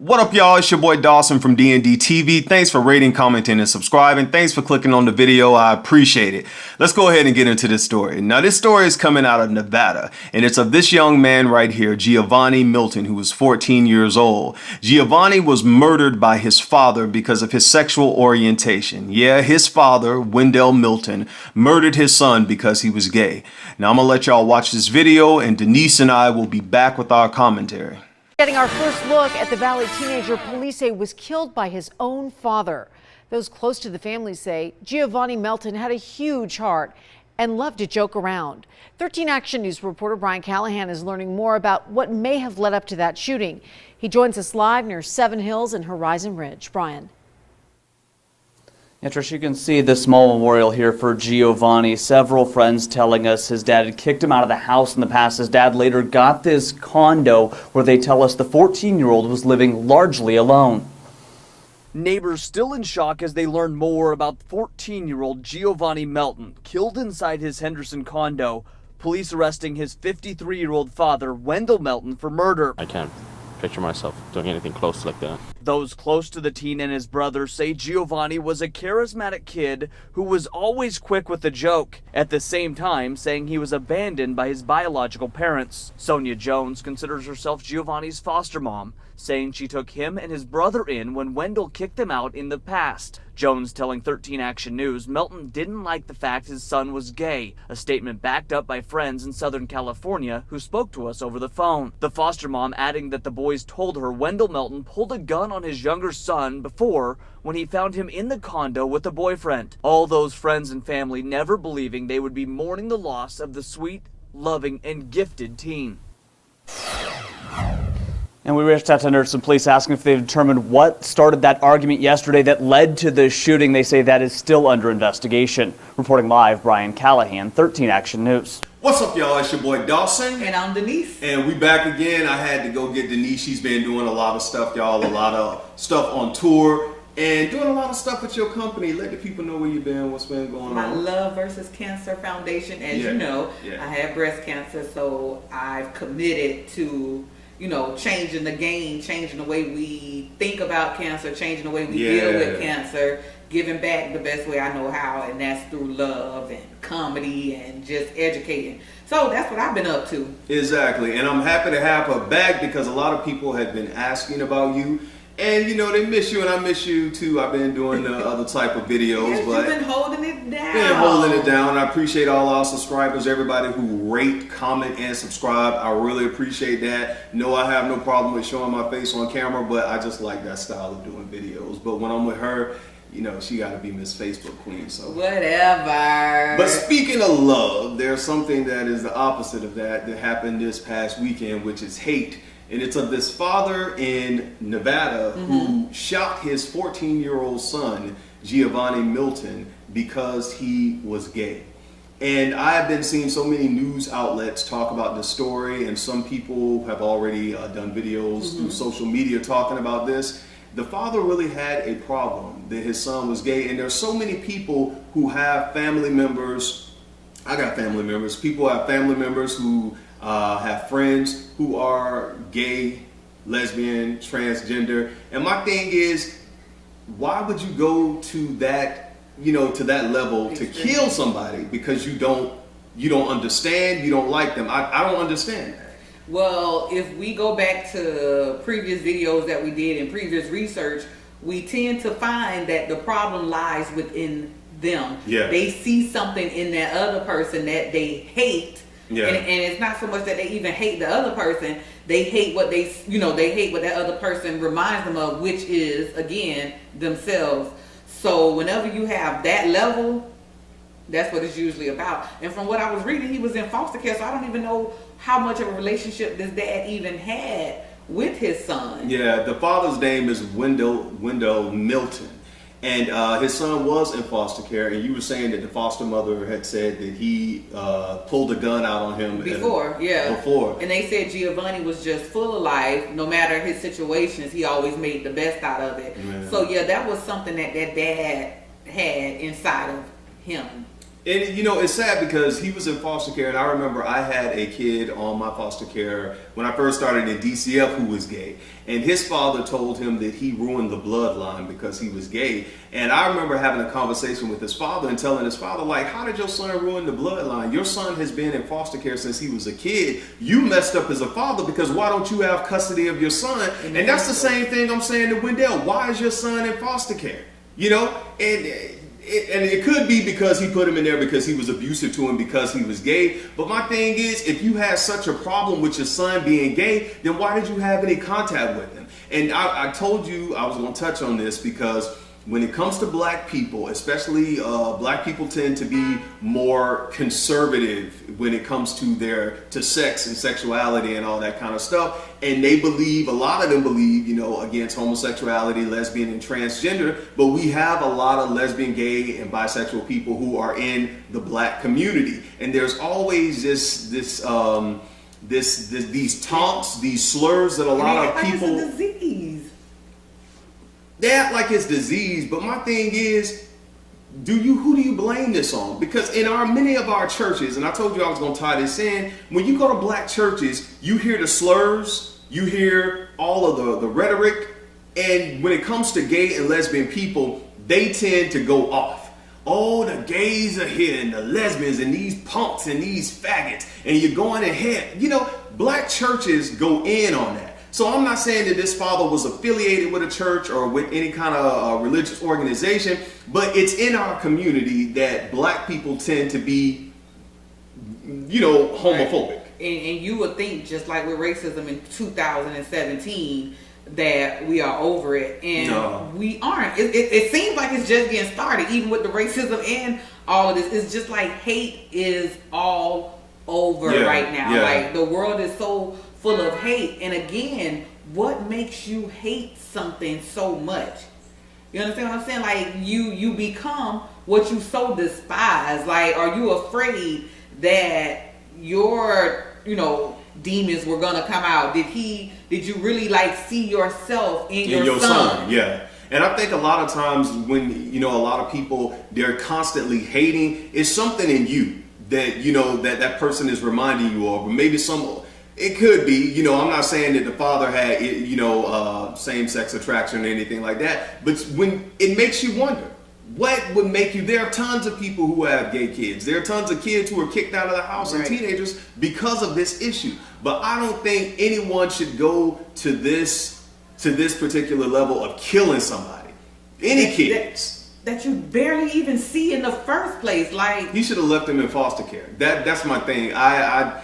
What up, y'all? It's your boy Dawson from D&D TV. Thanks for rating, commenting, and subscribing. Thanks for clicking on the video. I appreciate it. Let's go ahead and get into this story. Now, this story is coming out of Nevada, and it's of this young man right here, Giovanni Milton, who was 14 years old. Giovanni was murdered by his father because of his sexual orientation. Yeah, his father, Wendell Milton, murdered his son because he was gay. Now, I'm gonna let y'all watch this video, and Denise and I will be back with our commentary. Getting our first look at the Valley teenager police say was killed by his own father. Those close to the family say Giovanni Milton had a huge heart and loved to joke around. 13 Action News reporter Brian Callahan is learning more about what may have led up to that shooting. He joins us live near Seven Hills and Horizon Ridge. Brian. Yeah, Trish, you can see the small memorial here for Giovanni. Several friends telling us his dad had kicked him out of the house in the past. His dad later got this condo where they tell us the 14-year-old was living largely alone. Neighbors still in shock as they learn more about 14-year-old Giovanni Milton, killed inside his Henderson condo. Police arresting his 53-year-old father, Wendell Milton, for murder. I can't picture myself doing anything close like that. Those close to the teen and his brother say Giovanni was a charismatic kid who was always quick with the joke, at the same time saying he was abandoned by his biological parents. Sonia Jones considers herself Giovanni's foster mom, saying she took him and his brother in when Wendell kicked them out in the past. Jones telling 13 Action News Milton didn't like the fact his son was gay, a statement backed up by friends in Southern California who spoke to us over the phone. The foster mom adding that the boys told her Wendell Milton pulled a gun on his younger son before when he found him in the condo with a boyfriend. All those friends and family never believing they would be mourning the loss of the sweet, loving, and gifted teen. And we reached out to Henderson Police asking if they've determined what started that argument yesterday that led to the shooting. They say that is still under investigation. Reporting live, Brian Callahan, 13 Action News. What's up, y'all? It's your boy Dawson. And I'm Denise. And we back again. I had to go get Denise. She's been doing a lot of stuff, y'all. A lot of stuff on tour. And doing a lot of stuff with your company. Let the people know where you've been, what's been going on. My Love versus Cancer Foundation, as you know, I had breast cancer, so I've committed to, changing the game, changing the way we think about cancer, changing the way we deal with cancer, giving back the best way I know how, and that's through love and comedy and just educating. So that's what I've been up to. Exactly, and I'm happy to have her back because a lot of people have been asking about you. And they miss you, and I miss you too. I've been doing the other type of videos, yes, but you've been holding it down. Been holding it down. I appreciate all our subscribers, everybody who rate, comment, and subscribe. I really appreciate that. No, I have no problem with showing my face on camera, but I just like that style of doing videos. But when I'm with her, she got to be Miss Facebook Queen. So whatever. But speaking of love, there's something that is the opposite of that happened this past weekend, which is hate. And it's of this father in Nevada who shot his 14-year-old son, Giovanni Milton, because he was gay. And I have been seeing so many news outlets talk about this story, and some people have already done videos through social media talking about this. The father really had a problem that his son was gay, and there's so many people who have family members. I got family members. People have family members who have friends who are gay, lesbian, transgender, and my thing is, why would you go to that, to that level to kill somebody because you don't understand, you don't like them? I don't understand that. Well, if we go back to previous videos that we did and previous research, we tend to find that the problem lies within them. Yeah. They see something in that other person that they hate. Yeah. And it's not so much that they even hate the other person. They hate what they hate what that other person reminds them of, which is, again, themselves. So whenever you have that level, that's what it's usually about. And from what I was reading, he was in foster care, so I don't even know how much of a relationship this dad even had with his son. Yeah, the father's name is Wendell Milton. And his son was in foster care, and you were saying that the foster mother had said that he pulled a gun out on him before. And they said Giovanni was just full of life. No matter his situations, he always made the best out of it. Man. So yeah, that was something that dad had inside of him. And you know, it's sad because he was in foster care, and I remember I had a kid on my foster care when I first started in DCF who was gay, and his father told him that he ruined the bloodline because he was gay. And I remember having a conversation with his father and telling his father, like, how did your son ruin the bloodline? Your son has been in foster care since he was a kid. You messed up as a father because why don't you have custody of your son? And that's the same thing I'm saying to Wendell. Why is your son in foster care? You know, and it could be because he put him in there because he was abusive to him because he was gay. But my thing is, if you had such a problem with your son being gay, then why did you have any contact with him? And I told you I was going to touch on this because when it comes to black people, especially black people tend to be more conservative when it comes to sex and sexuality and all that kind of stuff. And they believe, a lot of them believe, you know, against homosexuality, lesbian and transgender. But we have a lot of lesbian, gay and bisexual people who are in the black community. And there's always these taunts, these slurs that a lot of people. It's a disease. They act like it's disease, but my thing is, who do you blame this on? Because in many of our churches, and I told you I was going to tie this in, when you go to black churches, you hear the slurs, you hear all of the rhetoric, and when it comes to gay and lesbian people, they tend to go off. Oh, the gays are here, and the lesbians, and these punks, and these faggots, and you're going ahead. You know, black churches go in on that. So I'm not saying that this father was affiliated with a church or with any kind of religious organization, but it's in our community that black people tend to be, you know, homophobic. And you would think, just like with racism in 2017, that we are over it, and we aren't. It seems like it's just getting started, even with the racism and all of this. It's just like hate is all over right now. Yeah. Like the world is so full of hate. And again, what makes you hate something so much? You understand what I'm saying? Like you become what you so despise. Like, are you afraid that your, you know, demons were gonna come out? Did you really like see yourself in your son? Yeah. And I think a lot of times when, you know, a lot of people, they're constantly hating, it's something in you that, you know, that person is reminding you of, or maybe it could be, you know, I'm not saying that the father had, you know, same-sex attraction or anything like that, but when it makes you wonder, what would make you, there are tons of people who have gay kids. There are tons of kids who are kicked out of the house and teenagers because of this issue. But I don't think anyone should go to this particular level of killing somebody. Any kids. That you barely even see in the first place. Like, he should have left them in foster care. That's my thing. I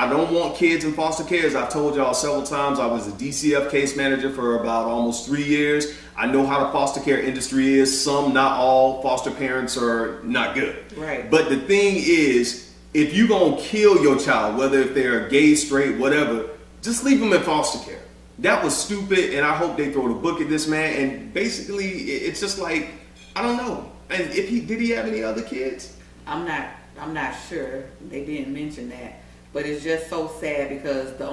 don't want kids in foster care. As I've told y'all several times, I was a DCF case manager for about almost 3 years. I know how the foster care industry is. Some, not all, foster parents are not good. Right. But the thing is, if you're going to kill your child, whether if they're gay, straight, whatever, just leave them in foster care. That was stupid, and I hope they throw the book at this man. And basically, it's just like, I don't know. And did he have any other kids? I'm not sure. They didn't mention that. But it's just so sad because the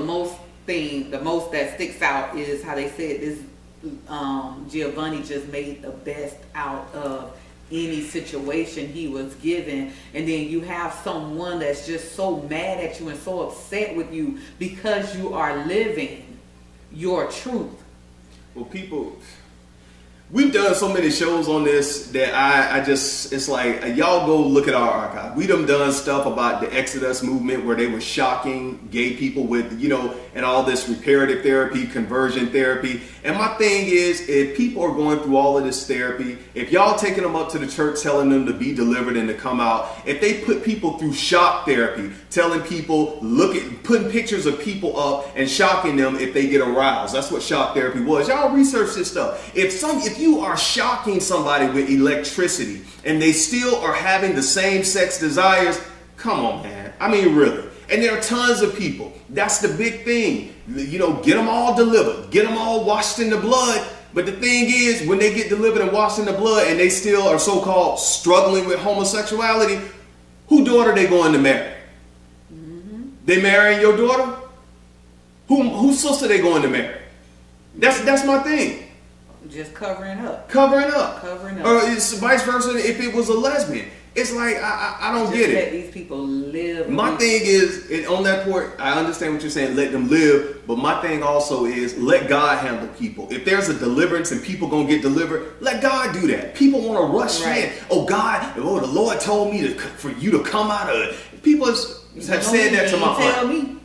most that sticks out is how they said this Giovanni just made the best out of any situation he was given. And then you have someone that's just so mad at you and so upset with you because you are living your truth. Well, we've done so many shows on this that it's like, y'all go look at our archive. We done stuff about the Exodus movement where they were shocking gay people with, you know, and all this reparative therapy, conversion therapy. And my thing is, if people are going through all of this therapy, if y'all taking them up to the church telling them to be delivered and to come out, if they put people through shock therapy, telling people, putting pictures of people up and shocking them if they get aroused. That's what shock therapy was. Y'all research this stuff. If you are shocking somebody with electricity and they still are having the same sex desires, come on, man. I mean, really. And there are tons of people. That's the big thing. You know, get them all delivered. Get them all washed in the blood. But the thing is, when they get delivered and washed in the blood and they still are so-called struggling with homosexuality, who daughter they going to marry? Mm-hmm. They marrying your daughter? Whose sister they going to marry? That's my thing. Just covering up. Covering up. Covering up. Or it's vice versa if it was a lesbian. It's like, I don't Just get it. let these people live. My thing is, and on that point, I understand what you're saying, let them live, but my thing also is, let God handle people. If there's a deliverance and people gonna get delivered, let God do that. People want to rush in. Oh, God, oh, the Lord told me for you to come out of it. People have said that to my aunt. Tell me.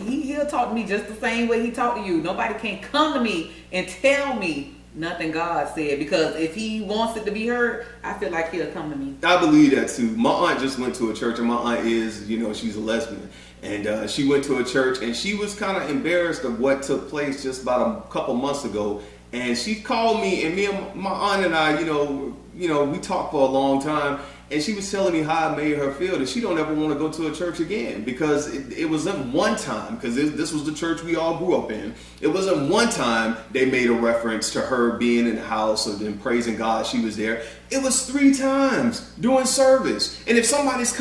He'll talk to me just the same way he talked to you. Nobody can come to me and tell me nothing God said, because if he wants it to be heard, I feel like he'll come to me. I believe that too. My aunt just went to a church, and my aunt is, she's a lesbian. And she went to a church, and she was kind of embarrassed of what took place just about a couple months ago. And she called me, and me and my aunt and I, we talked for a long time. And she was telling me how it made her feel, that she don't ever want to go to a church again, because it wasn't one time, because this was the church we all grew up in. It wasn't one time they made a reference to her being in the house and then praising God she was there. It was 3 times during service. And if somebody's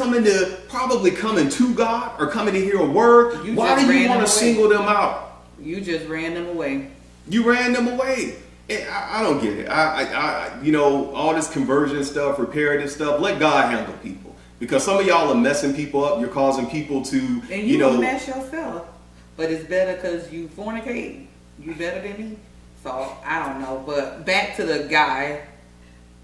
probably coming to God or coming to hear a word, why do you want to single them out? You just ran them away. You ran them away. I don't get it. All this conversion stuff, reparative stuff, let God handle people. Because some of y'all are messing people up. You're causing people to, and you don't mess yourself. But it's better because you fornicate. You better than me. So, I don't know. But back to the guy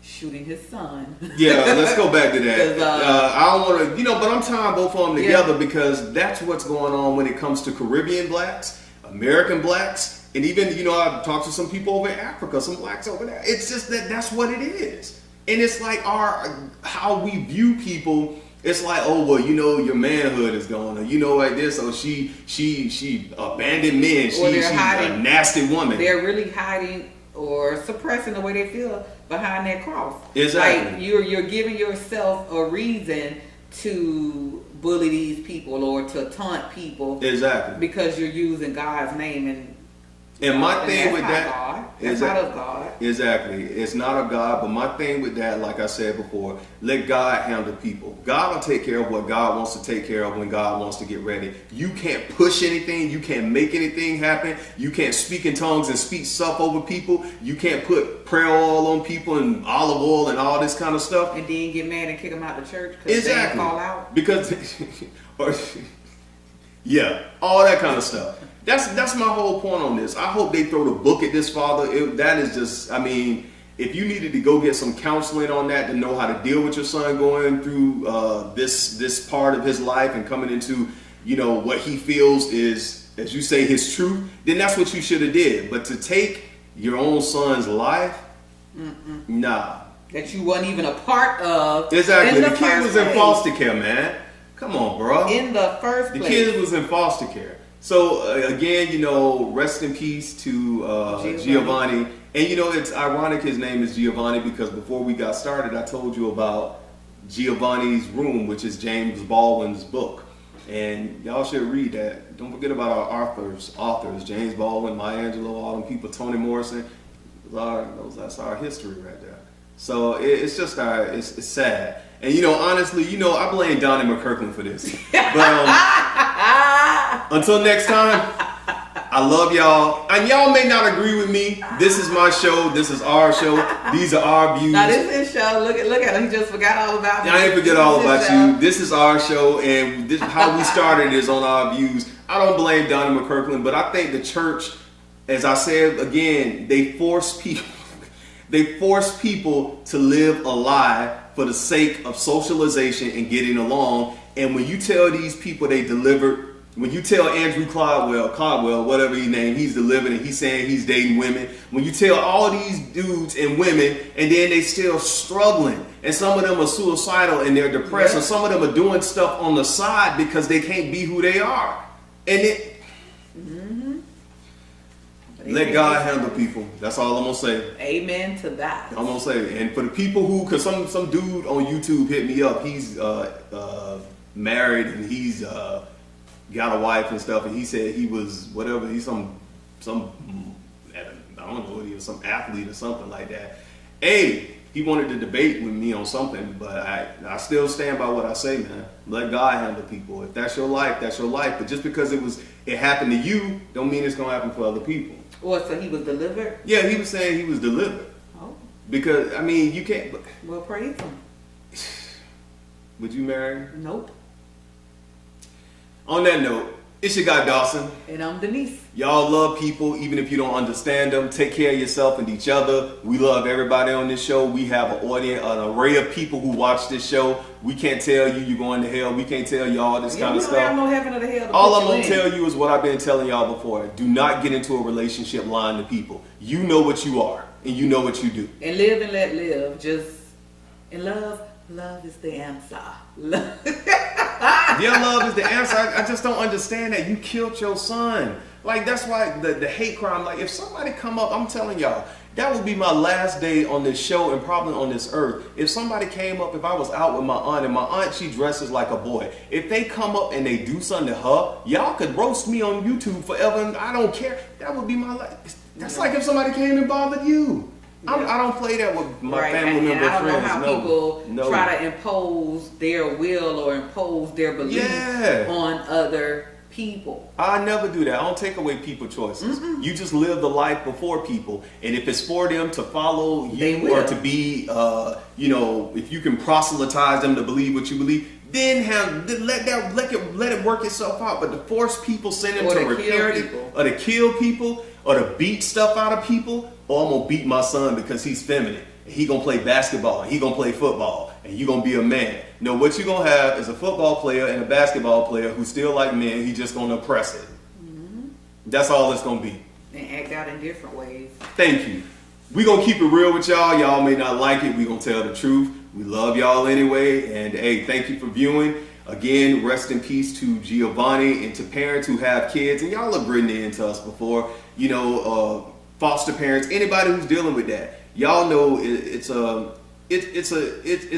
shooting his son. Yeah, let's go back to that. I don't want to, but I'm tying both of them together, because that's what's going on when it comes to Caribbean blacks, American blacks. And even, I've talked to some people over in Africa, some blacks over there. It's just that's what it is. And it's like how we view people. It's like, oh, well, your manhood is gone. Or like this. Or she abandoned men. She's a nasty woman. They're really hiding or suppressing the way they feel behind that cross. Exactly. Like you're giving yourself a reason to bully these people or to taunt people. Exactly. Because you're using God's name and my thing with that is not of God. Exactly. It's not of God, but my thing with that, like I said before, let God handle people. God will take care of what God wants to take care of when God wants to get ready. You can't push anything. You can't make anything happen. You can't speak in tongues and speak stuff over people. You can't put prayer oil on people and olive oil and all this kind of stuff. And then get mad and kick them out the church because they fall out. Because, all that kind of stuff. That's my whole point on this. I hope they throw the book at this father. That is just, if you needed to go get some counseling on that to know how to deal with your son going through this part of his life and coming into, what he feels is, as you say, his truth, then that's what you should have did. But to take your own son's life, nah. That you wasn't even a part of. Exactly. The kid was in foster care, man. Come on, bro. In the first place. The kid was in foster care. So again, rest in peace to Giovanni. And it's ironic his name is Giovanni, because before we got started, I told you about Giovanni's Room, which is James Baldwin's book. And y'all should read that. Don't forget about our authors, James Baldwin, Maya Angelou, all them people, Toni Morrison. That's our history right there. So it's just it's sad. And honestly, I blame Donnie McKirkland for this. But until next time, I love y'all. And y'all may not agree with me. This is my show. This is our show. These are our views. Now this is his show. Look at him. He just forgot all about me. I didn't forget all about you. This is our show, and this how we started is on our views. I don't blame Donnie McKirkland, but I think the church, as I said again, they force people to live a lie for the sake of socialization and getting along. And when you tell these people they delivered, when you tell Andrew Caldwell, whatever his name, he's delivered and he's saying he's dating women. When you tell all these dudes and women, and then they still struggling, and some of them are suicidal and they're depressed, and some of them are doing stuff on the side because they can't be who they are. And let God handle people. That's all I'm gonna say. Amen to that. I'm gonna say, and for the people who, cause some dude on YouTube hit me up. He's married and he's got a wife and stuff, and he said he was whatever. He's some I don't know. He was some athlete or something like that. He wanted to debate with me on something, but I still stand by what I say, man. Let God handle people. If that's your life, that's your life. But just because it happened to you, don't mean it's gonna happen for other people. Or so he was delivered? Yeah, he was saying he was delivered. Oh. Because, I mean, you can't... Well, praise him. Would you marry her? Nope. On that note, it's your guy Dawson. And I'm Denise. Y'all love people even if you don't understand them. Take care of yourself and each other. We love everybody on this show. We have an audience, an array of people who watch this show. We can't tell you you're going to hell. We can't tell you all this kind of stuff. We don't have no heaven or the hell to All put I'm going you to in. tell you is what I've been telling y'all before. Do not get into a relationship lying to people. You know what you are and you know what you do. And live and let live. Just, and love is the answer. Yeah, love is the answer. I just don't understand that. You killed your son. Like, that's why the hate crime, like, if somebody come up, I'm telling y'all, that would be my last day on this show and probably on this earth. If somebody came up, if I was out with my aunt, and my aunt, she dresses like a boy. If they come up and they do something to her, y'all could roast me on YouTube forever, and I don't care. That would be my life. That's like if somebody came and bothered you. I don't play that with my family member and I don't friends. know how people try to impose their will or impose their beliefs on other people. I never do that. I don't take away people's choices. You just live the life before people, and if it's for them to follow you or to be, you know, if you can proselytize them to believe what you believe, then let it work itself out. But to force people, send them to repair it, or to kill people, or to beat stuff out of people, or I'm gonna beat my son because he's feminine. And he gonna play basketball and he gonna play football and you gonna be a man. No, what you gonna have is a football player and a basketball player who still like men. He just gonna oppress it. That's all it's gonna be. And act out in different ways. Thank you. We gonna keep it real with y'all. Y'all may not like it. We gonna tell the truth. We love y'all anyway. And hey, thank you for viewing. Again, rest in peace to Giovanni and to parents who have kids. And y'all have written in to us before. You know, foster parents, anybody who's dealing with that. Y'all know it's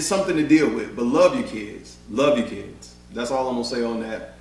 something to deal with. But love your kids. Love your kids. That's all I'm gonna say on that.